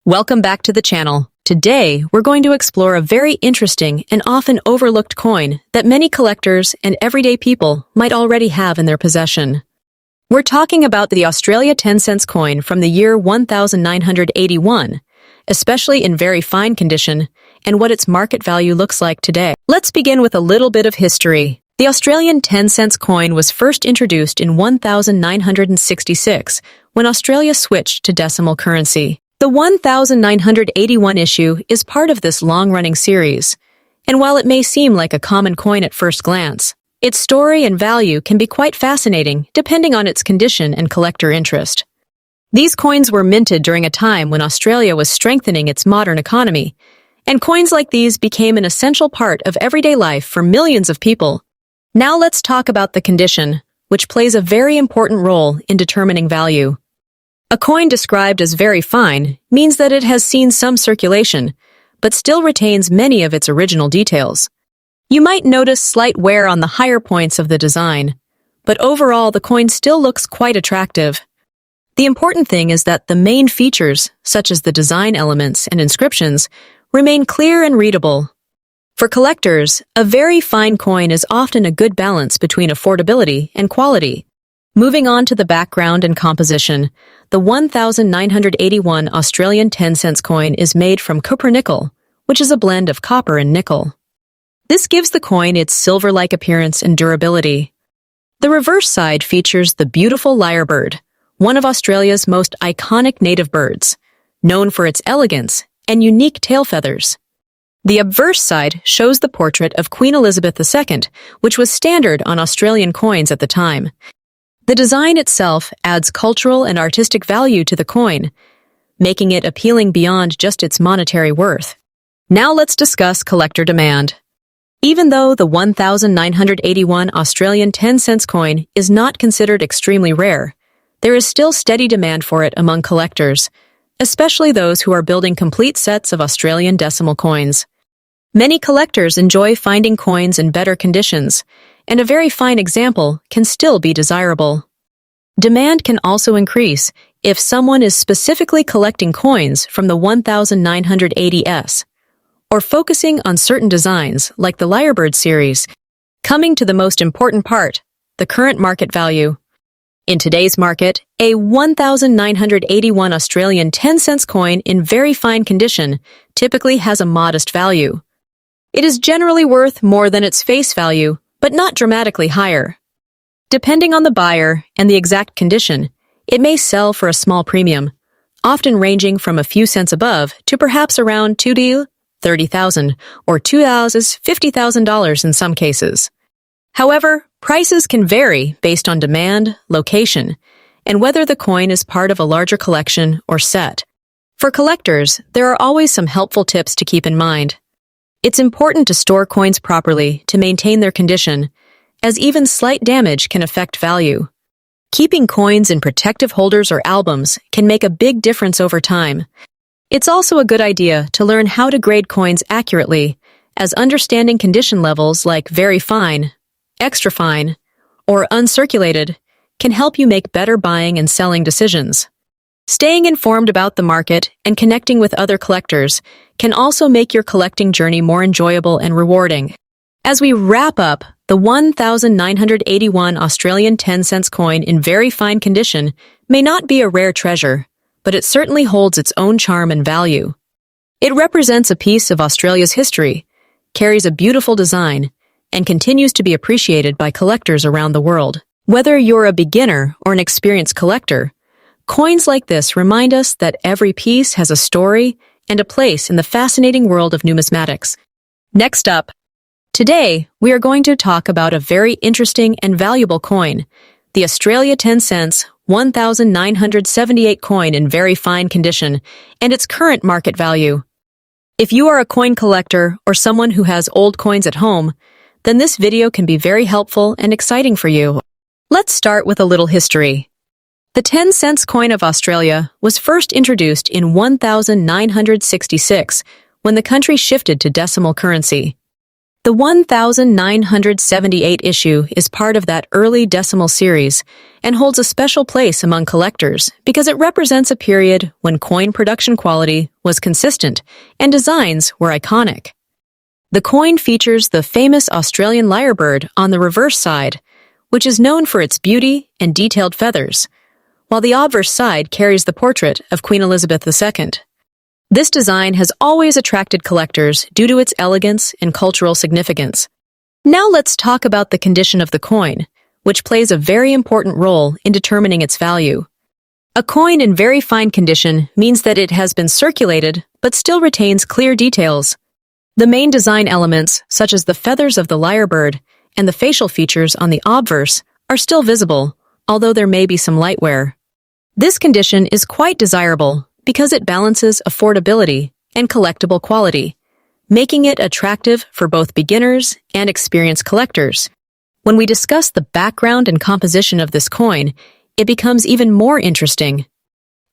Welcome back to the channel. Today, we're going to explore a very interesting and often overlooked coin that many collectors and everyday people might already have in their possession. We're talking about the Australia 10 cents coin from the year 1981, especially in very fine condition, and what its market value looks like today. Let's begin with a little bit of history. The Australian 10 cents coin was first introduced in 1966 when Australia switched to decimal currency. The 1981 issue is part of this long-running series, and while it may seem like a common coin at first glance, its story and value can be quite fascinating depending on its condition and collector interest. These coins were minted during a time when Australia was strengthening its modern economy, and coins like these became an essential part of everyday life for millions of people. Now let's talk about the condition, which plays a very important role in determining value. A coin described as very fine means that it has seen some circulation, but still retains many of its original details. You might notice slight wear on the higher points of the design, but overall the coin still looks quite attractive. The important thing is that the main features, such as the design elements and inscriptions, remain clear and readable. For collectors, a very fine coin is often a good balance between affordability and quality. Moving on to the background and composition, the 1981 Australian 10 cents coin is made from copper nickel, which is a blend of copper and nickel. This gives the coin its silver-like appearance and durability. The reverse side features the beautiful lyrebird, one of Australia's most iconic native birds, known for its elegance and unique tail feathers. The obverse side shows the portrait of Queen Elizabeth II, which was standard on Australian coins at the time. The design itself adds cultural and artistic value to the coin, making it appealing beyond just its monetary worth. Now let's discuss collector demand. Even though the 1981 Australian 10 cents coin is not considered extremely rare, there is still steady demand for it among collectors, especially those who are building complete sets of Australian decimal coins. Many collectors enjoy finding coins in better conditions, and a very fine example can still be desirable. Demand can also increase if someone is specifically collecting coins from the 1980s, or focusing on certain designs like the lyrebird series. Coming to the most important part, the current market value. In today's market, a 1981 Australian 10 cents coin in very fine condition typically has a modest value. It is generally worth more than its face value, but not dramatically higher. Depending on the buyer and the exact condition, it may sell for a small premium, often ranging from a few cents above to perhaps around $30,000 or $50,000 in some cases. However, prices can vary based on demand, location, and whether the coin is part of a larger collection or set. For collectors, there are always some helpful tips to keep in mind. It's important to store coins properly to maintain their condition, as even slight damage can affect value. Keeping coins in protective holders or albums can make a big difference over time. It's also a good idea to learn how to grade coins accurately, as understanding condition levels like very fine, extra fine, or uncirculated can help you make better buying and selling decisions. Staying informed about the market and connecting with other collectors can also make your collecting journey more enjoyable and rewarding. As we wrap up, the 1981 Australian 10 cents coin in very fine condition may not be a rare treasure, but it certainly holds its own charm and value. It represents a piece of Australia's history, carries a beautiful design, and continues to be appreciated by collectors around the world. Whether you're a beginner or an experienced collector, coins like this remind us that every piece has a story and a place in the fascinating world of numismatics. Next up, today we are going to talk about a very interesting and valuable coin, the Australia 10 cents 1978 coin in very fine condition, and its current market value. If you are a coin collector or someone who has old coins at home, then this video can be very helpful and exciting for you. Let's start with a little history. The 10 cents coin of Australia was first introduced in 1966 when the country shifted to decimal currency. The 1978 issue is part of that early decimal series and holds a special place among collectors because it represents a period when coin production quality was consistent and designs were iconic. The coin features the famous Australian lyrebird on the reverse side, which is known for its beauty and detailed feathers, while the obverse side carries the portrait of Queen Elizabeth II. This design has always attracted collectors due to its elegance and cultural significance. Now let's talk about the condition of the coin, which plays a very important role in determining its value. A coin in very fine condition means that it has been circulated but still retains clear details. The main design elements, such as the feathers of the lyrebird and the facial features on the obverse, are still visible, although there may be some light wear. This condition is quite desirable because it balances affordability and collectible quality, making it attractive for both beginners and experienced collectors. When we discuss the background and composition of this coin, it becomes even more interesting.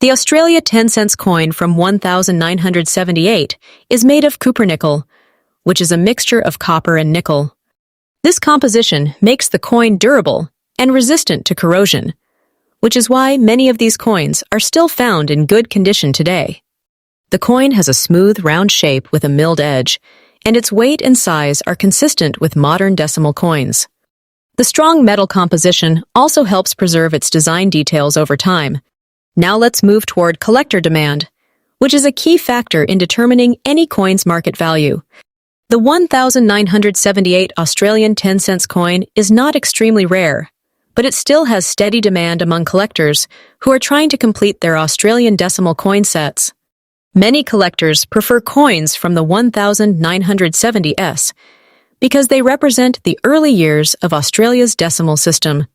The Australia 10-cent coin from 1978 is made of cupronickel, which is a mixture of copper and nickel. This composition makes the coin durable and resistant to corrosion, which is why many of these coins are still found in good condition today. The coin has a smooth, round shape with a milled edge, and its weight and size are consistent with modern decimal coins. The strong metal composition also helps preserve its design details over time. Now let's move toward collector demand, which is a key factor in determining any coin's market value. The 1978 Australian 10-cent coin is not extremely rare, but it still has steady demand among collectors who are trying to complete their Australian decimal coin sets. Many collectors prefer coins from the 1970s because they represent the early years of Australia's decimal system.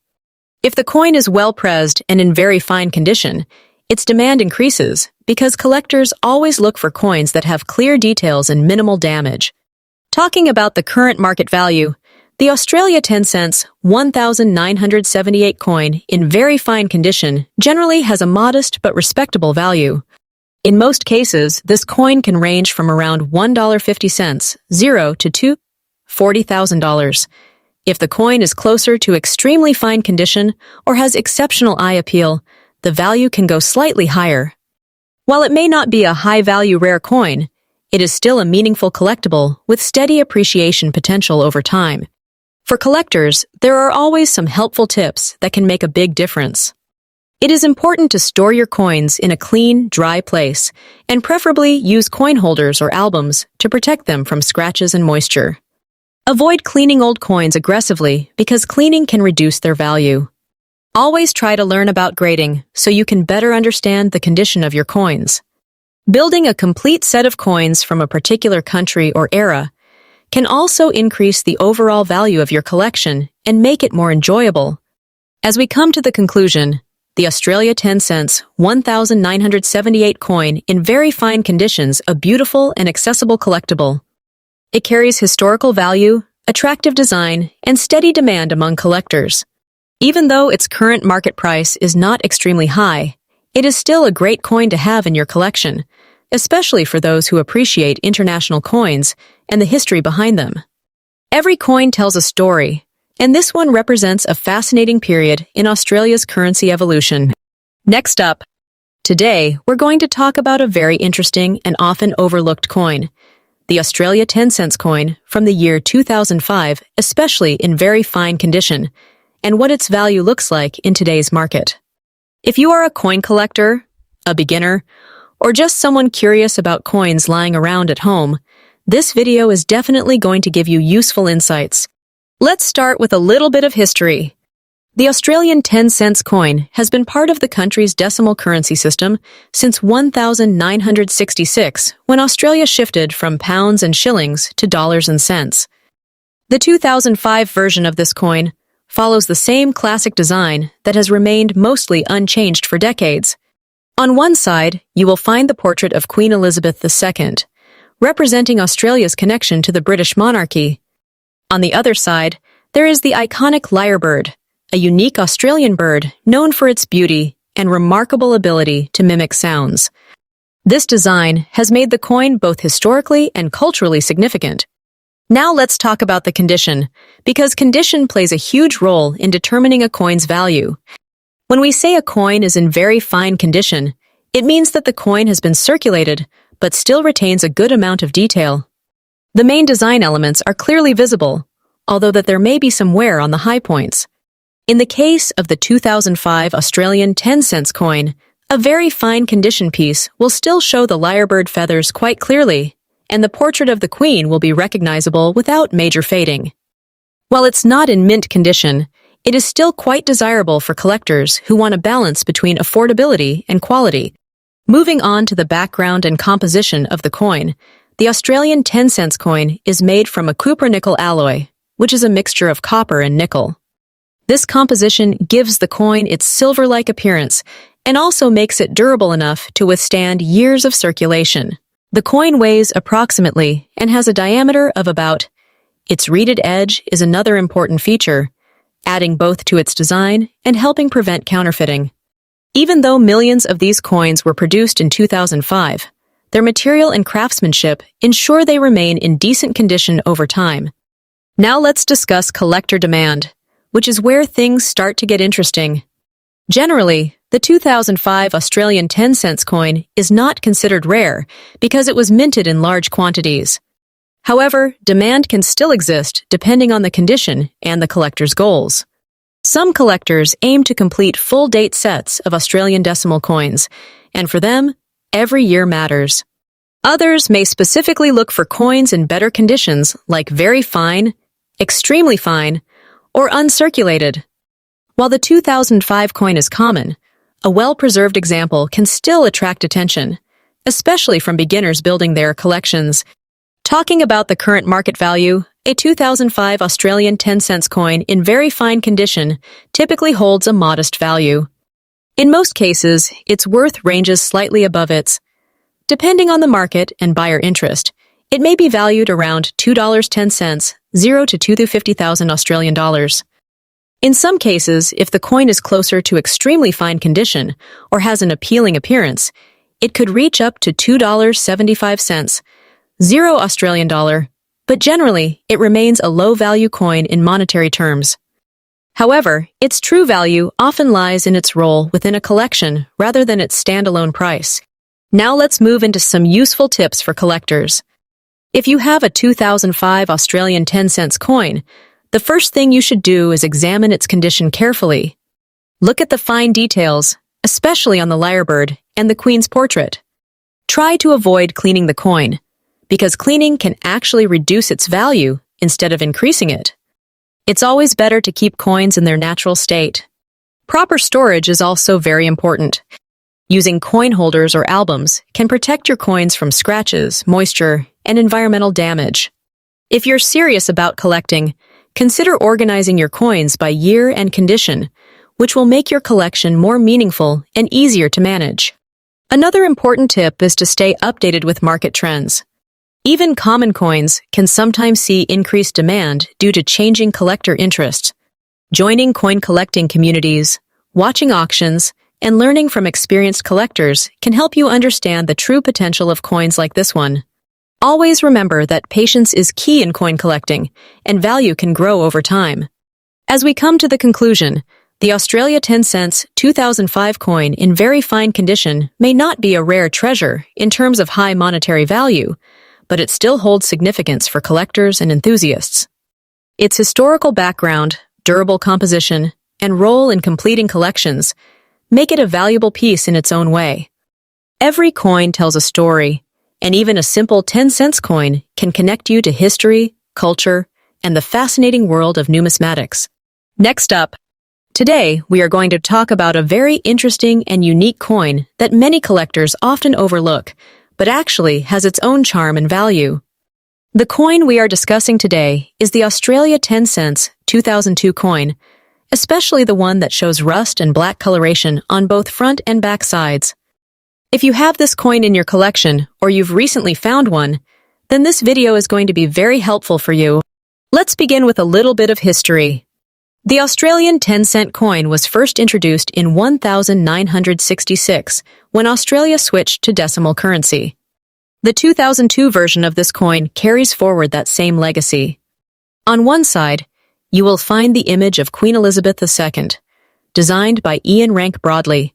If the coin is well pressed and in very fine condition, its demand increases because collectors always look for coins that have clear details and minimal damage. Talking about the current market value, the Australia 10 cents 1978 coin in very fine condition generally has a modest but respectable value. In most cases, this coin can range from around $1.50, 0 to $40,000. If the coin is closer to extremely fine condition or has exceptional eye appeal, the value can go slightly higher. While it may not be a high-value rare coin, it is still a meaningful collectible with steady appreciation potential over time. For collectors, there are always some helpful tips that can make a big difference. It is important to store your coins in a clean, dry place, and preferably use coin holders or albums to protect them from scratches and moisture. Avoid cleaning old coins aggressively because cleaning can reduce their value. Always try to learn about grading so you can better understand the condition of your coins. Building a complete set of coins from a particular country or era can also increase the overall value of your collection and make it more enjoyable. As we come to the conclusion, the Australia 10 cents 1978 coin in very fine conditions a beautiful and accessible collectible. It carries historical value, attractive design, and steady demand among collectors. Even though its current market price is not extremely high, it is still a great coin to have in your collection, especially for those who appreciate international coins and the history behind them. Every coin tells a story, and this one represents a fascinating period in Australia's currency evolution. Next up, today we're going to talk about a very interesting and often overlooked coin, the Australia 10 cents coin from the year 2005, especially in very fine condition, and what its value looks like in today's market. If you are a coin collector, a beginner, or just someone curious about coins lying around at home, this video is definitely going to give you useful insights. Let's start with a little bit of history. The Australian 10 cents coin has been part of the country's decimal currency system since 1966, when Australia shifted from pounds and shillings to dollars and cents. The 2005 version of this coin follows the same classic design that has remained mostly unchanged for decades. On one side, you will find the portrait of Queen Elizabeth II, representing Australia's connection to the British monarchy. On the other side, there is the iconic lyrebird, a unique Australian bird known for its beauty and remarkable ability to mimic sounds. This design has made the coin both historically and culturally significant. Now let's talk about the condition, because condition plays a huge role in determining a coin's value. When we say a coin is in very fine condition, it means that the coin has been circulated, but still retains a good amount of detail. The main design elements are clearly visible, although that there may be some wear on the high points. In the case of the 2005 Australian 10-cent coin, a very fine condition piece will still show the lyrebird feathers quite clearly, and the portrait of the queen will be recognizable without major fading. While it's not in mint condition, it is still quite desirable for collectors who want a balance between affordability and quality. Moving on to the background and composition of the coin, the Australian 10-cent coin is made from a copper-nickel alloy, which is a mixture of copper and nickel. This composition gives the coin its silver-like appearance and also makes it durable enough to withstand years of circulation. The coin weighs approximately and has a diameter of about. Its reeded edge is another important feature, adding both to its design and helping prevent counterfeiting. Even though millions of these coins were produced in 2005, their material and craftsmanship ensure they remain in decent condition over time. Now let's discuss collector demand, which is where things start to get interesting. Generally, the 2005 Australian 10-cent coin is not considered rare because it was minted in large quantities. However, demand can still exist depending on the condition and the collector's goals. Some collectors aim to complete full-date sets of Australian decimal coins, and for them, every year matters. Others may specifically look for coins in better conditions like very fine, extremely fine, or uncirculated. While the 2005 coin is common, a well-preserved example can still attract attention, especially from beginners building their collections. Talking about the current market value, a 2005 Australian 10-cent coin in very fine condition typically holds a modest value. In most cases, its worth ranges slightly above its. Depending on the market and buyer interest, it may be valued around $2.10, 0 to 250,000 Australian dollars. In some cases, if the coin is closer to extremely fine condition or has an appealing appearance, it could reach up to $2.75, 0 Australian dollar, but generally, it remains a low-value coin in monetary terms. However, its true value often lies in its role within a collection rather than its standalone price. Now let's move into some useful tips for collectors. If you have a 2005 Australian 10-cent coin, the first thing you should do is examine its condition carefully. Look at the fine details, especially on the lyrebird and the queen's portrait. Try to avoid cleaning the coin, because cleaning can actually reduce its value instead of increasing it. It's always better to keep coins in their natural state. Proper storage is also very important. Using coin holders or albums can protect your coins from scratches, moisture, and environmental damage. If you're serious about collecting, consider organizing your coins by year and condition, which will make your collection more meaningful and easier to manage. Another important tip is to stay updated with market trends. Even common coins can sometimes see increased demand due to changing collector interests. Joining coin collecting communities, watching auctions, and learning from experienced collectors can help you understand the true potential of coins like this one. Always remember that patience is key in coin collecting, and value can grow over time. As we come to the conclusion, the Australia 10-cent 2005 coin in very fine condition may not be a rare treasure in terms of high monetary value, but it still holds significance for collectors and enthusiasts. Its historical background, durable composition, and role in completing collections make it a valuable piece in its own way. Every coin tells a story, and even a simple 10-cent coin can connect you to history, culture, and the fascinating world of numismatics. Next up, today we are going to talk about a very interesting and unique coin that many collectors often overlook, but actually has its own charm and value. The coin we are discussing today is the Australia 10-cent 2002 coin, especially the one that shows rust and black coloration on both front and back sides. If you have this coin in your collection or you've recently found one, then this video is going to be very helpful for you. Let's begin with a little bit of history. The Australian 10-cent coin was first introduced in 1966 when Australia switched to decimal currency. The The 2002 version of this coin carries forward that same legacy. On one side, you will find the image of Queen Elizabeth II, designed by Ian Rank Broadley,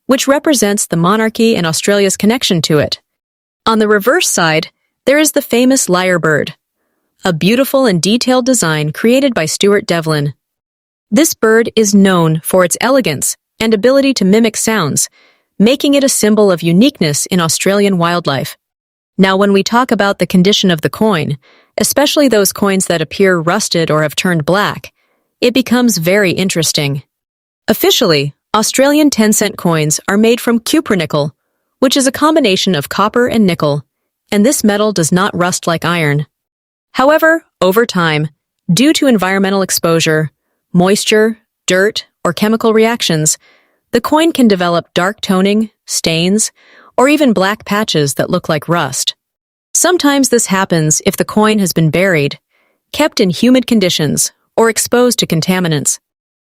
which represents the monarchy and Australia's connection to it. On the reverse side, there is the famous lyrebird, a beautiful and detailed design created by Stuart Devlin. This bird is known for its elegance and ability to mimic sounds, making it a symbol of uniqueness in Australian wildlife. Now, when we talk about the condition of the coin, especially those coins that appear rusted or have turned black, it becomes very interesting. Officially, Australian 10-cent coins are made from cupronickel, which is a combination of copper and nickel, and this metal does not rust like iron. However, over time, due to environmental exposure, moisture, dirt, or chemical reactions, the coin can develop dark toning, stains, or even black patches that look like rust. Sometimes this happens if the coin has been buried, kept in humid conditions, or exposed to contaminants.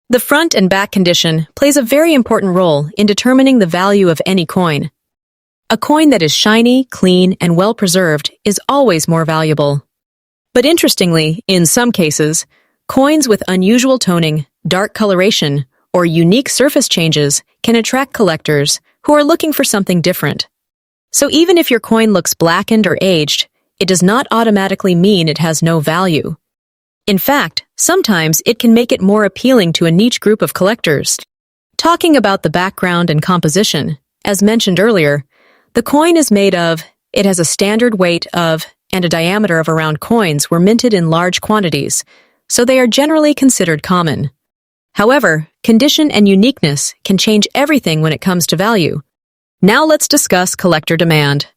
The front and back condition plays a very important role in determining the value of any coin. A coin that is shiny, clean, and well-preserved is always more valuable. But interestingly, in some cases, coins with unusual toning, dark coloration, or unique surface changes can attract collectors who are looking for something different. So even if your coin looks blackened or aged, it does not automatically mean it has no value. In fact, sometimes it can make it more appealing to a niche group of collectors. Talking about the background and composition, as mentioned earlier, the coin is made of, it has a standard weight of, and a diameter of around coins were minted in large quantities, so they are generally considered common. However, condition and uniqueness can change everything when it comes to value. Now let's discuss collector demand.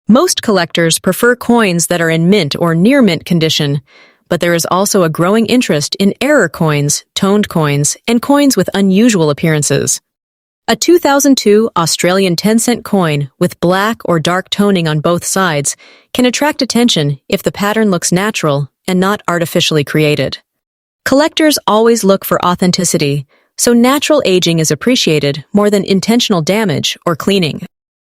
Most collectors prefer coins that are in mint or near mint condition, but there is also a growing interest in error coins, toned coins, and coins with unusual appearances. A 2002 Australian 10-cent coin with black or dark toning on both sides can attract attention if the pattern looks natural and not artificially created. Collectors always look for authenticity, so natural aging is appreciated more than intentional damage or cleaning.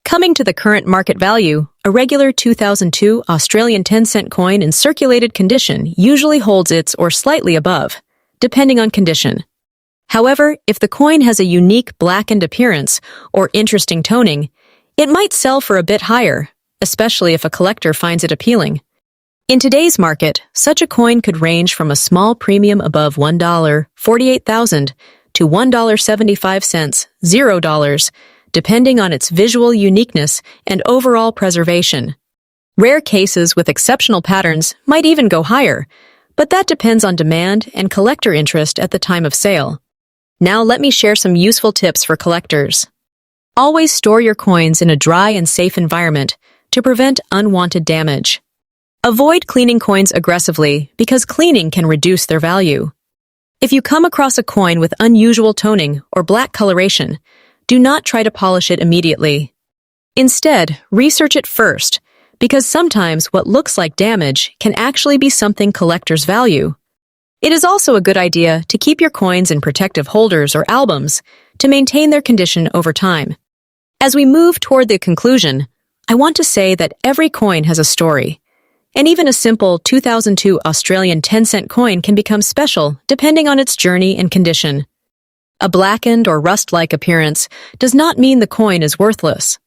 Coming to the current market value, a regular 2002 Australian 10-cent coin in circulated condition usually holds its or slightly above, depending on condition. However, if the coin has a unique blackened appearance or interesting toning, it might sell for a bit higher, especially if a collector finds it appealing. In today's market, such a coin could range from a small premium above $1.48,000 to $1.75, $0, depending on its visual uniqueness and overall preservation. Rare cases with exceptional patterns might even go higher, but that depends on demand and collector interest at the time of sale. Now let me share some useful tips for collectors. Always store your coins in a dry and safe environment to prevent unwanted damage. Avoid cleaning coins aggressively because cleaning can reduce their value. If you come across a coin with unusual toning or black coloration, do not try to polish it immediately. Instead, research it first, because sometimes what looks like damage can actually be something collectors value. It is also a good idea to keep your coins in protective holders or albums to maintain their condition over time. As we move toward the conclusion, I want to say that every coin has a story, and even a simple 2002 Australian 10-cent coin can become special depending on its journey and condition. A blackened or rust-like appearance does not mean the coin is worthless.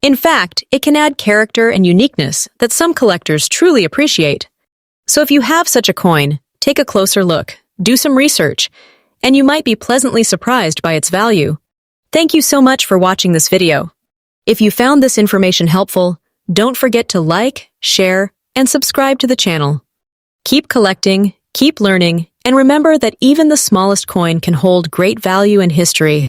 In fact, it can add character and uniqueness that some collectors truly appreciate. So if you have such a coin, take a closer look, do some research, and you might be pleasantly surprised by its value. Thank you so much for watching this video. If you found this information helpful, don't forget to like, share, and subscribe to the channel. Keep collecting, keep learning, and remember that even the smallest coin can hold great value and history.